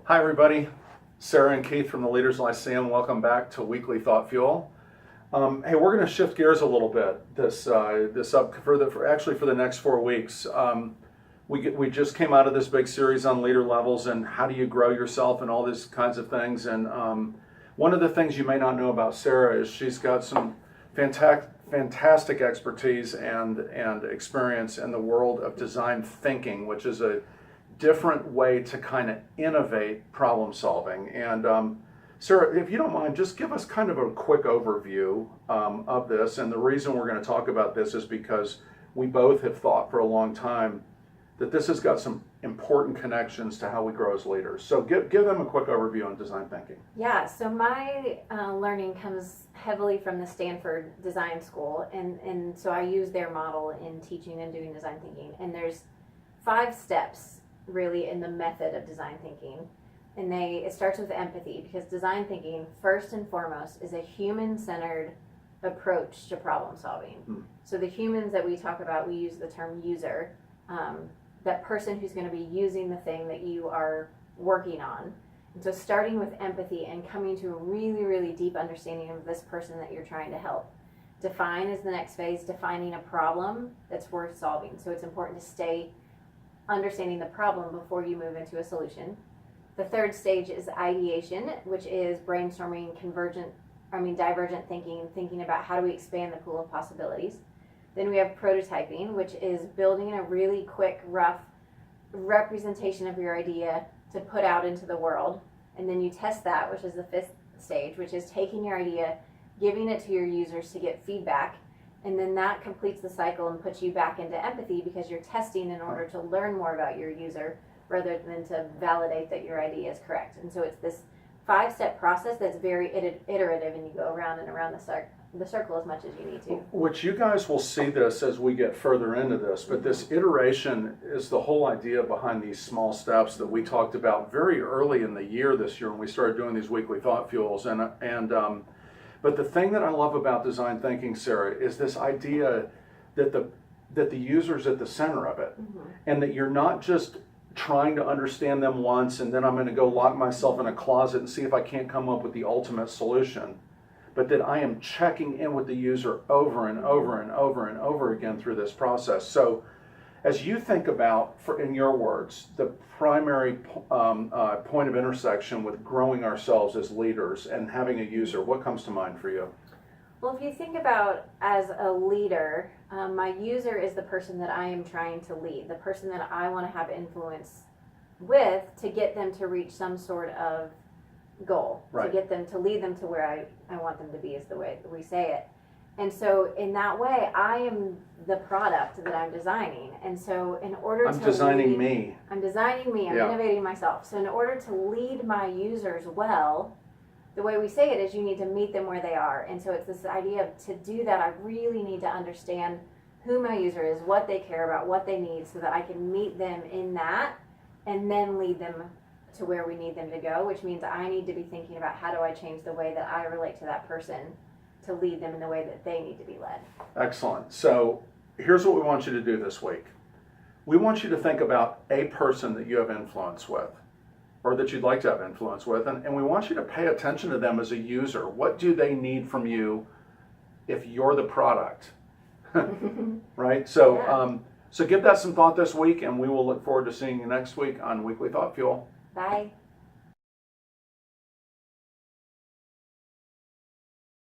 Hi everybody, Sarah and Keith from the Leaders Lyceum. Welcome back to Weekly Thought Fuel. Hey, we're going to shift gears a little bit for the next 4 weeks. We just came out of this big series on leader levels and how do you grow yourself and all these kinds of things. And one of the things you may not know about Sarah is she's got some fantastic expertise and experience in the world of design thinking, which is a different way to kind of innovate problem solving. And Sarah, if you don't mind, just give us kind of a quick overview of this. And the reason we're going to talk about this is because we both have thought for a long time that this has got some important connections to how we grow as leaders. So give them a quick overview on design thinking. Yeah, so my learning comes heavily from the Stanford Design School, and so I use their model in teaching and doing design thinking. And there's 5 steps really in the method of design thinking. And it starts with empathy, because design thinking, first and foremost, is a human-centered approach to problem solving. So the humans that we talk about, we use the term user, that person who's going to be using the thing that you are working on. And so starting with empathy and coming to a really, really deep understanding of this person that you're trying to help. Define is the next phase, defining a problem that's worth solving. So it's important to stay understanding the problem before you move into a solution. The third stage is ideation, which is brainstorming, divergent thinking about how do we expand the pool of possibilities. Then we have prototyping, which is building a really quick, rough representation of your idea to put out into the world. And then you test that, which is the 5th stage, which is taking your idea, giving it to your users to get feedback. And then that completes the cycle and puts you back into empathy, because you're testing in order to learn more about your user rather than to validate that your idea is correct. And so it's this 5-step process that's very iterative, and you go around and around the circle as much as you need to. Which you guys will see this as we get further into this, but this iteration is the whole idea behind these small steps that we talked about very early in the year this year when we started doing these weekly thought fuels. But the thing that I love about design thinking, Sarah, is this idea that the user's at the center of it, and that you're not just trying to understand them once and then I'm going to go lock myself in a closet and see if I can't come up with the ultimate solution, but that I am checking in with the user over and over and over and over again through this process. So as you think about, in your words, the primary point of intersection with growing ourselves as leaders and having a user, what comes to mind for you? Well, if you think about as a leader, my user is the person that I am trying to lead, the person that I want to have influence with to get them to reach some sort of goal, right, to get them to lead them to where I want them to be, is the way that we say it. And so in that way, I am the product that I'm designing. And so in order I'm designing me. I'm innovating myself. So in order to lead my users well, the way we say it is you need to meet them where they are. And so it's this idea of, to do that, I really need to understand who my user is, what they care about, what they need, so that I can meet them in that and then lead them to where we need them to go, which means I need to be thinking about how do I change the way that I relate to that person to lead them in the way that they need to be led. Excellent. So here's what we want you to do this week. We want you to think about a person that you have influence with, or that you'd like to have influence with, and we want you to pay attention to them as a user. What do they need from you if you're the product? Right? So, Yeah. So give that some thought this week, and we will look forward to seeing you next week on Weekly Thought Fuel. Bye.